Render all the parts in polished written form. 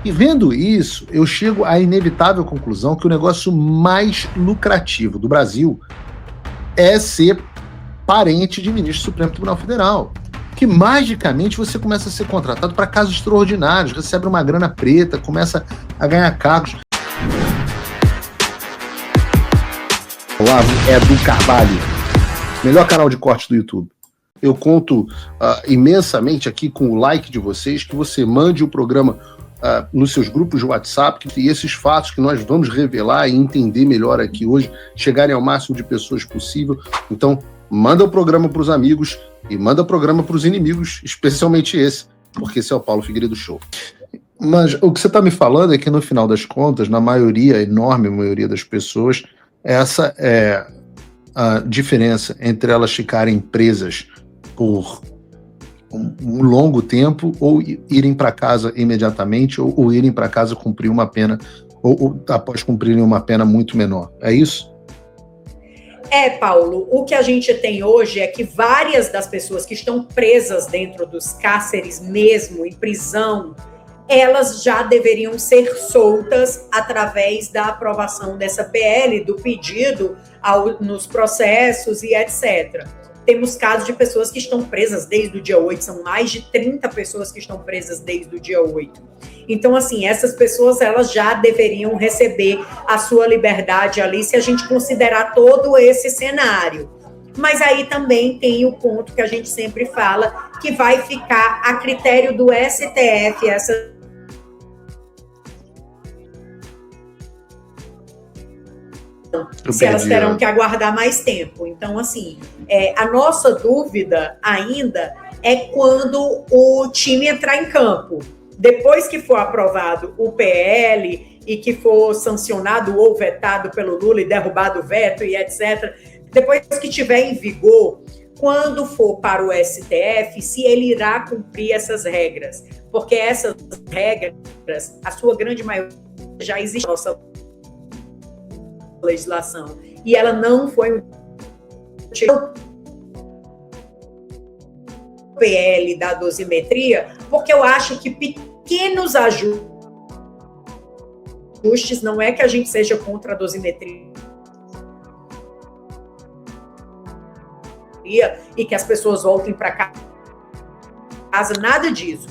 E vendo isso, eu chego à inevitável conclusão que o negócio mais lucrativo do Brasil é ser parente de ministro do Supremo Tribunal Federal. Que magicamente você começa a ser contratado para casos extraordinários, recebe uma grana preta, começa a ganhar cargos. Olá, Edu Carvalho, melhor canal de cortes do YouTube. Eu conto imensamente aqui com o like de vocês, que você mande o programa nos seus grupos de WhatsApp, e esses fatos que nós vamos revelar e entender melhor aqui hoje, chegarem ao máximo de pessoas possível. Então, manda o programa para os amigos e manda o programa para os inimigos, especialmente esse, porque esse é o Paulo Figueiredo Show. Mas o que você está me falando é que, no final das contas, na maioria, enorme maioria das pessoas, essa é a diferença entre elas ficarem presas por um longo tempo ou irem para casa imediatamente ou irem para casa cumprir uma pena ou após cumprirem uma pena muito menor. É isso? Paulo, o que a gente tem hoje é que várias das pessoas que estão presas dentro dos cárceres mesmo, em prisão, elas já deveriam ser soltas através da aprovação dessa PL, do pedido nos processos e etc. Temos casos de pessoas que estão presas desde o dia 8, são mais de 30 pessoas que estão presas desde o dia 8. Então, assim, essas pessoas, elas já deveriam receber a sua liberdade ali, se a gente considerar todo esse cenário. Mas aí também tem o ponto que a gente sempre fala, que vai ficar a critério do STF, se elas terão que aguardar mais tempo. Então, assim, a nossa dúvida ainda é quando o time entrar em campo. Depois que for aprovado o PL e que for sancionado ou vetado pelo Lula e derrubado o veto e etc., depois que estiver em vigor, quando for para o STF, se ele irá cumprir essas regras. Porque essas regras, a sua grande maioria, já existe na nossa legislação. E ela não foi PL da dosimetria, porque eu acho que pequenos ajustes, não é que a gente seja contra a dosimetria e que as pessoas voltem para casa, nada disso.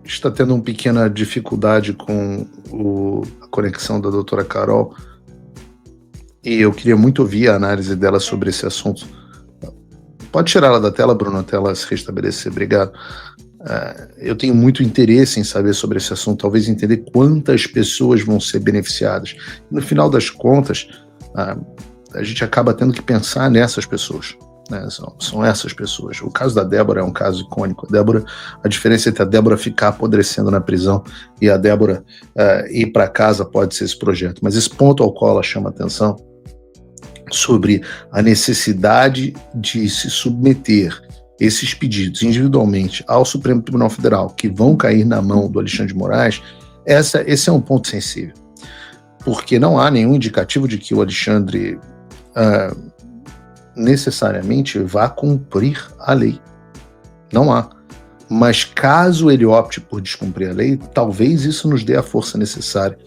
Está tendo uma pequena dificuldade com a conexão da doutora Carol, e eu queria muito ouvir a análise dela sobre esse assunto. Pode tirar ela da tela, Bruno, até ela se restabelecer. Obrigado. Eu tenho muito interesse em saber sobre esse assunto, talvez entender quantas pessoas vão ser beneficiadas. No final das contas, a gente acaba tendo que pensar nessas pessoas. Né? São essas pessoas. O caso da Débora é um caso icônico. A diferença entre a Débora ficar apodrecendo na prisão e a Débora ir para casa pode ser esse projeto. Mas esse ponto ao qual ela chama atenção sobre a necessidade de se submeter esses pedidos individualmente ao Supremo Tribunal Federal, que vão cair na mão do Alexandre de Moraes, esse é um ponto sensível. Porque não há nenhum indicativo de que o Alexandre necessariamente vá cumprir a lei. Não há. Mas caso ele opte por descumprir a lei, talvez isso nos dê a força necessária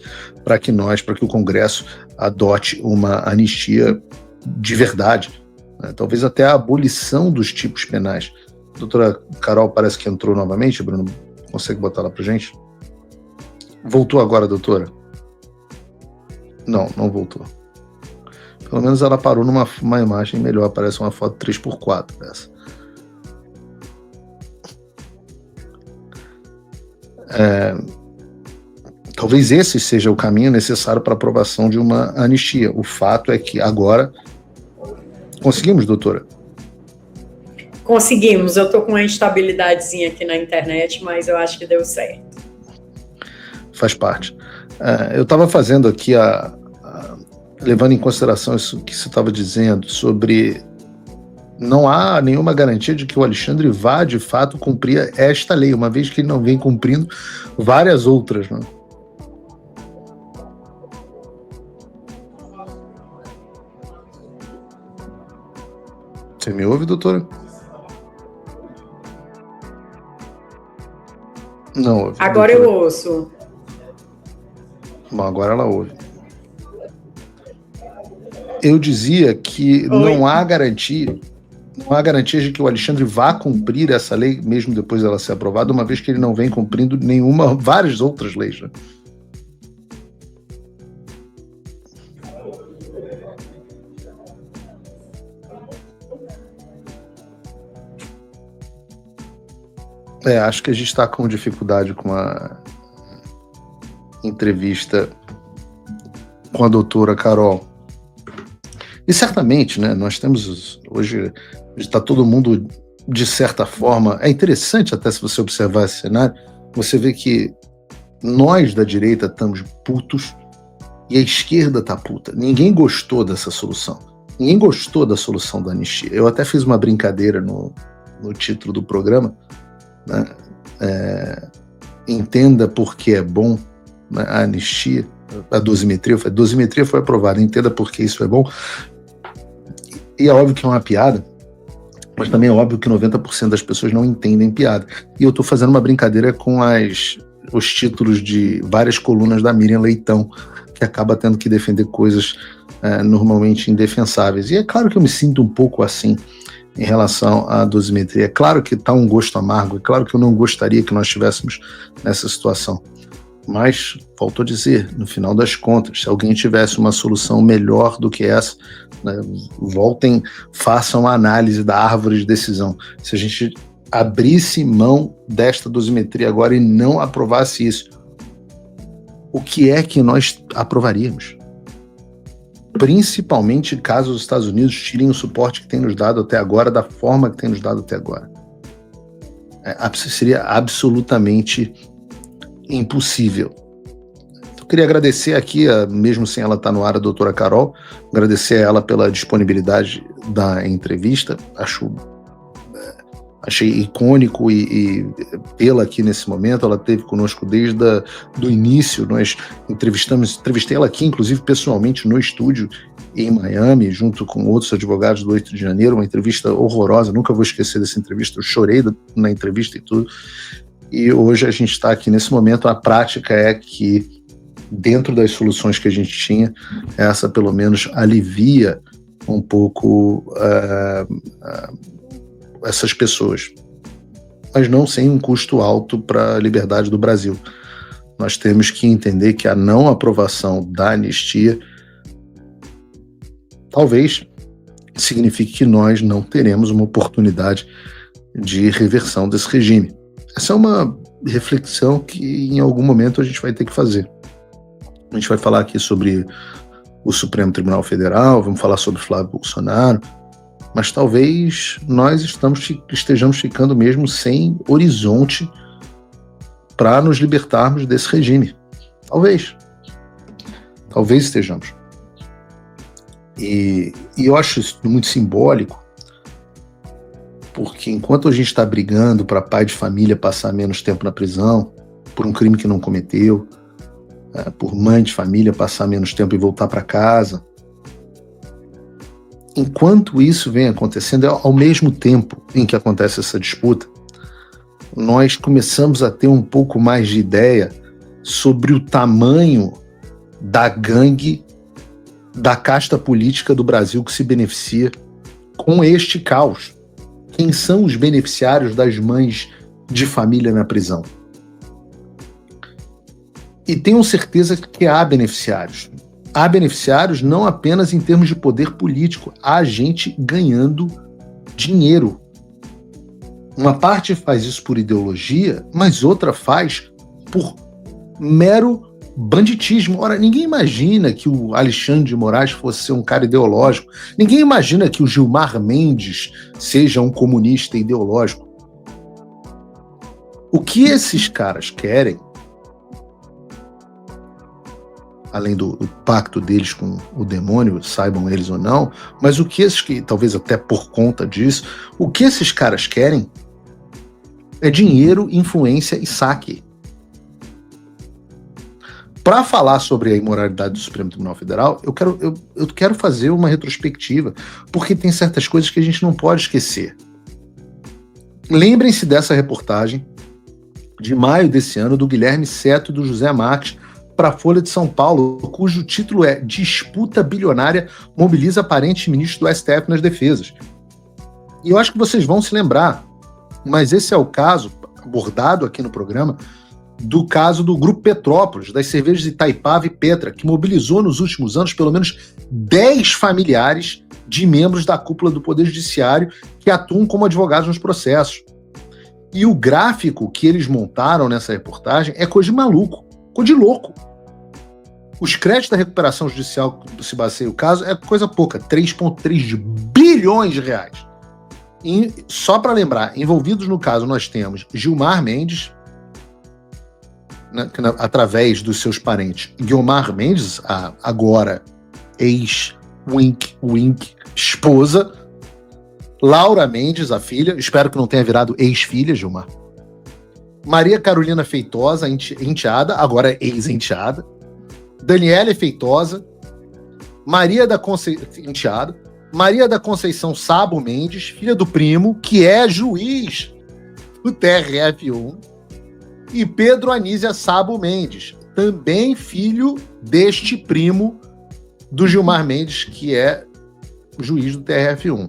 para que o Congresso adote uma anistia de verdade, né? Talvez até a abolição dos tipos penais. A doutora Carol parece que entrou novamente, Bruno, consegue botar lá pra gente? Voltou agora, doutora? Não voltou. Pelo menos ela parou numa imagem melhor, parece uma foto 3x4 dessa. Talvez esse seja o caminho necessário para a aprovação de uma anistia. O fato é que agora conseguimos, doutora? Conseguimos. Eu estou com uma instabilidadezinha aqui na internet, mas eu acho que deu certo. Faz parte. Eu estava fazendo aqui, levando em consideração isso que você estava dizendo sobre não há nenhuma garantia de que o Alexandre vá, de fato, cumprir esta lei, uma vez que ele não vem cumprindo várias outras, né? Você me ouve, doutora? Não ouve. Agora eu ouço. Bom, agora ela ouve. Eu dizia que não há garantia de que o Alexandre vá cumprir essa lei, mesmo depois dela ser aprovada, uma vez que ele não vem cumprindo várias outras leis, né? Acho que a gente está com dificuldade com a entrevista com a doutora Carol. E certamente, né, nós temos hoje, está todo mundo, de certa forma, é interessante até se você observar esse cenário, você vê que nós da direita estamos putos e a esquerda está puta. Ninguém gostou dessa solução. Ninguém gostou da solução da anistia. Eu até fiz uma brincadeira no título do programa, né? Entenda por que é bom, né, a anistia, a dosimetria. A dosimetria foi aprovada, entenda por que isso é bom. E é óbvio que é uma piada, mas também é óbvio que 90% das pessoas não entendem piada. E eu estou fazendo uma brincadeira com os títulos de várias colunas da Miriam Leitão, que acaba tendo que defender coisas normalmente indefensáveis. E é claro que eu me sinto um pouco assim em relação à dosimetria. É claro que está um gosto amargo, é claro que eu não gostaria que nós estivéssemos nessa situação. Mas, volto a dizer, no final das contas, se alguém tivesse uma solução melhor do que essa, né, façam a análise da árvore de decisão. Se a gente abrisse mão desta dosimetria agora e não aprovasse isso, o que é que nós aprovaríamos? Principalmente caso os Estados Unidos tirem o suporte que tem nos dado até agora, da forma que tem nos dado até agora. Seria absolutamente impossível. Eu queria agradecer aqui, mesmo sem ela estar no ar, a doutora Carol, agradecer a ela pela disponibilidade da entrevista. Achei icônico e tê-la aqui nesse momento. Ela esteve conosco desde o início. Nós entrevistei ela aqui, inclusive pessoalmente, no estúdio em Miami, junto com outros advogados do 8 de janeiro, uma entrevista horrorosa, nunca vou esquecer dessa entrevista, eu chorei na entrevista e tudo. E hoje a gente está aqui nesse momento. A prática é que, dentro das soluções que a gente tinha, essa pelo menos alivia um pouco essas pessoas, mas não sem um custo alto para a liberdade do Brasil. Nós temos que entender que a não aprovação da anistia talvez signifique que nós não teremos uma oportunidade de reversão desse regime. Essa é uma reflexão que em algum momento a gente vai ter que fazer. A gente vai falar aqui sobre o Supremo Tribunal Federal, vamos falar sobre Flávio Bolsonaro, mas talvez nós estejamos ficando mesmo sem horizonte para nos libertarmos desse regime. Talvez estejamos. E eu acho isso muito simbólico, porque enquanto a gente está brigando para pai de família passar menos tempo na prisão, por um crime que não cometeu, por mãe de família passar menos tempo e voltar para casa, enquanto isso vem acontecendo, ao mesmo tempo em que acontece essa disputa, nós começamos a ter um pouco mais de ideia sobre o tamanho da gangue, da casta política do Brasil que se beneficia com este caos. Quem são os beneficiários das mães de família na prisão? E tenho certeza que há beneficiários. Há beneficiários não apenas em termos de poder político, há gente ganhando dinheiro. Uma parte faz isso por ideologia, mas outra faz por mero banditismo. Ora, ninguém imagina que o Alexandre de Moraes fosse ser um cara ideológico. Ninguém imagina que o Gilmar Mendes seja um comunista ideológico. O que esses caras querem, além do pacto deles com o demônio, saibam eles ou não, mas o que talvez até por conta disso, o que esses caras querem é dinheiro, influência e saque. Para falar sobre a imoralidade do Supremo Tribunal Federal, eu quero fazer uma retrospectiva, porque tem certas coisas que a gente não pode esquecer. Lembrem-se dessa reportagem de maio desse ano, do Guilherme Seto e do José Marques, para a Folha de São Paulo, cujo título é Disputa Bilionária Mobiliza Parentes Ministros do STF nas Defesas. E eu acho que vocês vão se lembrar, mas esse é o caso, abordado aqui no programa, do caso do Grupo Petrópolis, das cervejas Itaipava e Petra, que mobilizou nos últimos anos pelo menos 10 familiares de membros da cúpula do Poder Judiciário que atuam como advogados nos processos. E o gráfico que eles montaram nessa reportagem é coisa de maluco, coisa de louco. Os créditos da recuperação judicial, se baseia o caso, é coisa pouca, 3,3 bilhões de reais. E, só para lembrar, envolvidos no caso nós temos Gilmar Mendes, através dos seus parentes, Guiomar Mendes, a agora ex-Wink esposa, Laura Mendes, a filha, espero que não tenha virado ex-filha, Gilmar, Maria Carolina Feitosa, enteada, agora ex-enteada, Daniela Feitosa, Maria da Conceição, Maria da Conceição Sabo Mendes, filha do primo, que é juiz do TRF1, e Pedro Anísia Sabo Mendes, também filho deste primo do Gilmar Mendes, que é juiz do TRF1.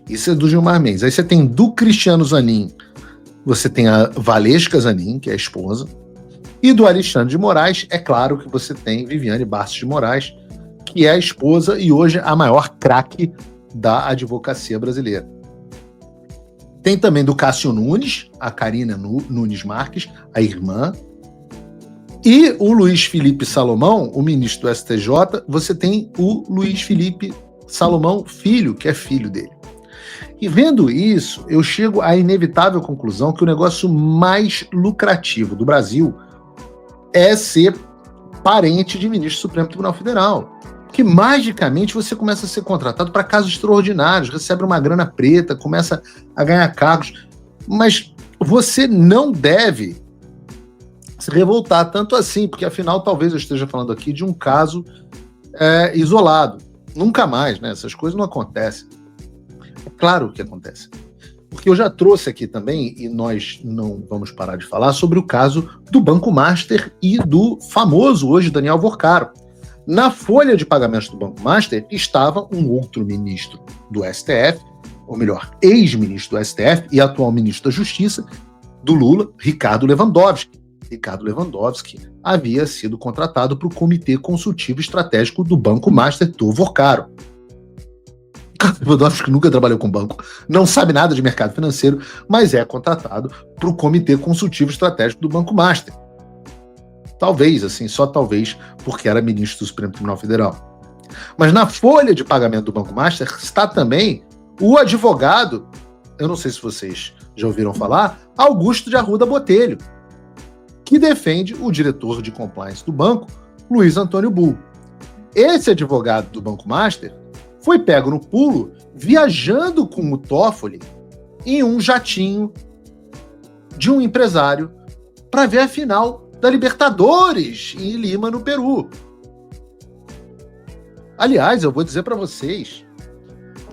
Isso é do Gilmar Mendes. Aí você tem do Cristiano Zanin, você tem a Valesca Zanin, que é a esposa, e do Alexandre de Moraes, é claro que você tem Viviane Bastos de Moraes, que é a esposa e hoje a maior craque da advocacia brasileira. Tem também do Cássio Nunes, a Karina Nunes Marques, a irmã, e o Luiz Felipe Salomão, o ministro do STJ, você tem o Luiz Felipe Salomão filho, que é filho dele. E vendo isso, eu chego à inevitável conclusão que o negócio mais lucrativo do Brasil é ser parente de ministro do Supremo Tribunal Federal. Que magicamente você começa a ser contratado para casos extraordinários, recebe uma grana preta, começa a ganhar cargos, mas você não deve se revoltar tanto assim, porque afinal talvez eu esteja falando aqui de um caso isolado. Nunca mais, né? Essas coisas não acontecem. É claro que acontece. Porque eu já trouxe aqui também, e nós não vamos parar de falar, sobre o caso do Banco Master e do famoso hoje Daniel Vorcaro. Na folha de pagamentos do Banco Master estava um outro ministro do STF, ou melhor, ex-ministro do STF e atual ministro da Justiça do Lula, Ricardo Lewandowski. Ricardo Lewandowski havia sido contratado para o Comitê Consultivo Estratégico do Banco Master do Vorcaro. Ricardo Lewandowski nunca trabalhou com banco, não sabe nada de mercado financeiro, mas é contratado para o Comitê Consultivo Estratégico do Banco Master. Talvez, assim, só talvez, porque era ministro do Supremo Tribunal Federal. Mas na folha de pagamento do Banco Master está também o advogado, eu não sei se vocês já ouviram falar, Augusto de Arruda Botelho, que defende o diretor de compliance do banco, Luiz Antônio Bull. Esse advogado do Banco Master foi pego no pulo viajando com o Toffoli em um jatinho de um empresário para ver a final da Libertadores em Lima, no Peru. Aliás, eu vou dizer para vocês,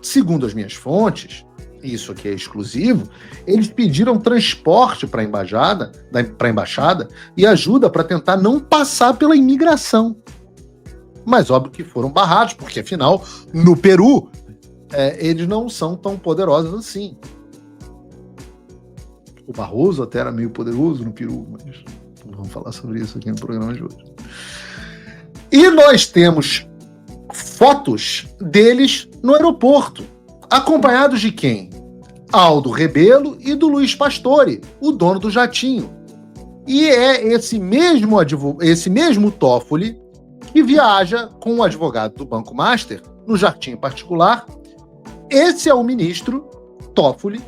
segundo as minhas fontes, isso aqui é exclusivo, eles pediram transporte para a embaixada e ajuda para tentar não passar pela imigração. Mas óbvio que foram barrados, porque afinal, no Peru, eles não são tão poderosos assim. O Barroso até era meio poderoso no Peru, mas não vamos falar sobre isso aqui no programa de hoje. E nós temos fotos deles no aeroporto, acompanhados de quem? Aldo Rebelo e do Luiz Pastore, o dono do jatinho. E é esse mesmo Toffoli que viaja com o advogado do Banco Master no jatinho particular. Esse é o ministro Toffoli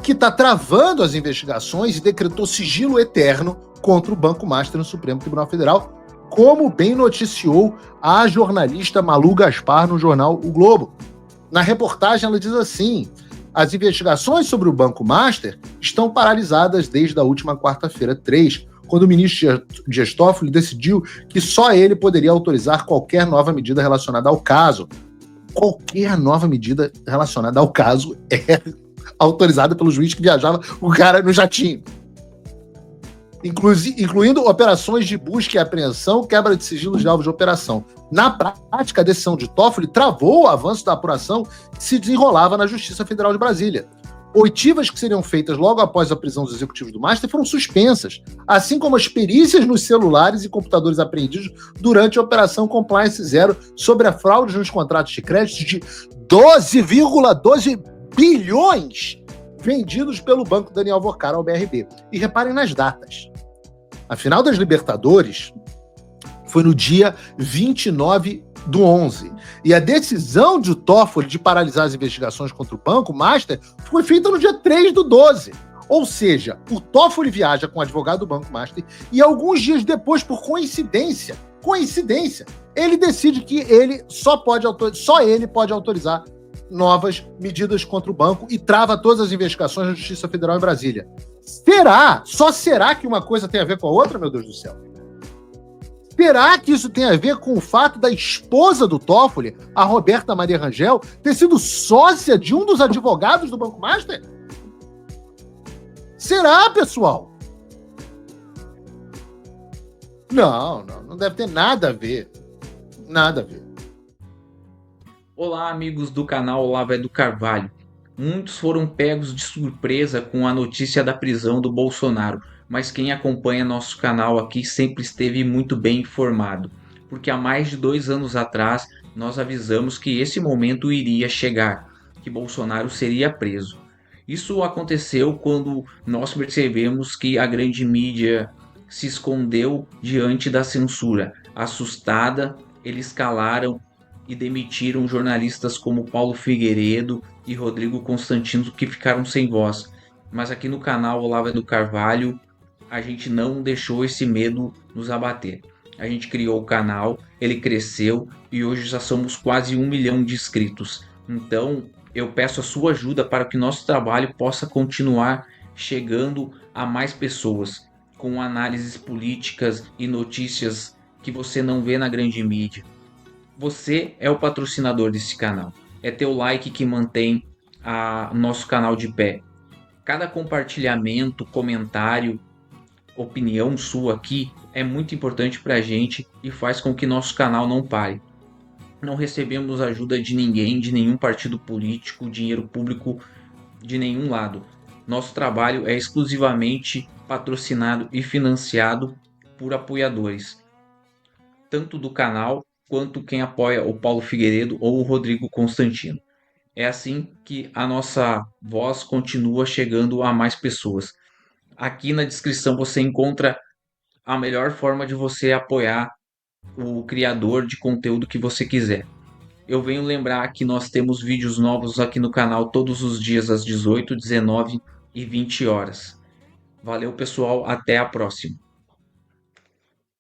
que está travando as investigações e decretou sigilo eterno contra o Banco Master no Supremo Tribunal Federal, como bem noticiou a jornalista Malu Gaspar no jornal O Globo. Na reportagem ela diz assim: as investigações sobre o Banco Master estão paralisadas desde a última quarta-feira 3, quando o ministro Dias Toffoli decidiu que só ele poderia autorizar qualquer nova medida relacionada ao caso. Qualquer nova medida relacionada ao caso é autorizada pelo juiz que viajava o cara no jatinho. incluindo operações de busca e apreensão, quebra de sigilos de alvos de operação. Na prática, a decisão de Toffoli travou o avanço da apuração que se desenrolava na Justiça Federal de Brasília. Oitivas que seriam feitas logo após a prisão dos executivos do Master foram suspensas, assim como as perícias nos celulares e computadores apreendidos durante a Operação Compliance Zero sobre a fraude nos contratos de crédito de 12,12 bilhões vendidos pelo Banco Daniel Vocara ao BRB. E reparem nas datas. A final das Libertadores foi no dia 29/11. E a decisão de Toffoli de paralisar as investigações contra o Banco Master foi feita no dia 3/12. Ou seja, o Toffoli viaja com o advogado do Banco Master e alguns dias depois, por coincidência, ele decide que só ele pode autorizar novas medidas contra o banco e trava todas as investigações da Justiça Federal em Brasília. Só será que uma coisa tem a ver com a outra, meu Deus do céu? Será que isso tem a ver com o fato da esposa do Toffoli, a Roberta Maria Rangel, ter sido sócia de um dos advogados do Banco Master? Será, pessoal? Não deve ter nada a ver. Nada a ver. Olá, amigos do canal Olavo é do Carvalho. Muitos foram pegos de surpresa com a notícia da prisão do Bolsonaro, mas quem acompanha nosso canal aqui sempre esteve muito bem informado, porque há mais de 2 anos atrás nós avisamos que esse momento iria chegar, que Bolsonaro seria preso. Isso aconteceu quando nós percebemos que a grande mídia se escondeu diante da censura. Assustada, eles calaram e demitiram jornalistas como Paulo Figueiredo e Rodrigo Constantino, que ficaram sem voz. Mas aqui no canal Olavo é do Carvalho, a gente não deixou esse medo nos abater. A gente criou o canal, ele cresceu e hoje já somos quase 1 milhão de inscritos. Então eu peço a sua ajuda para que nosso trabalho possa continuar chegando a mais pessoas, com análises políticas e notícias que você não vê na grande mídia. Você é o patrocinador desse canal. É teu like que mantém nosso canal de pé. Cada compartilhamento, comentário, opinião sua aqui é muito importante para a gente e faz com que nosso canal não pare. Não recebemos ajuda de ninguém, de nenhum partido político, dinheiro público de nenhum lado. Nosso trabalho é exclusivamente patrocinado e financiado por apoiadores, tanto do canal quanto quem apoia o Paulo Figueiredo ou o Rodrigo Constantino. É assim que a nossa voz continua chegando a mais pessoas. Aqui na descrição você encontra a melhor forma de você apoiar o criador de conteúdo que você quiser. Eu venho lembrar que nós temos vídeos novos aqui no canal todos os dias às 18, 19 e 20 horas. Valeu, pessoal, até a próxima.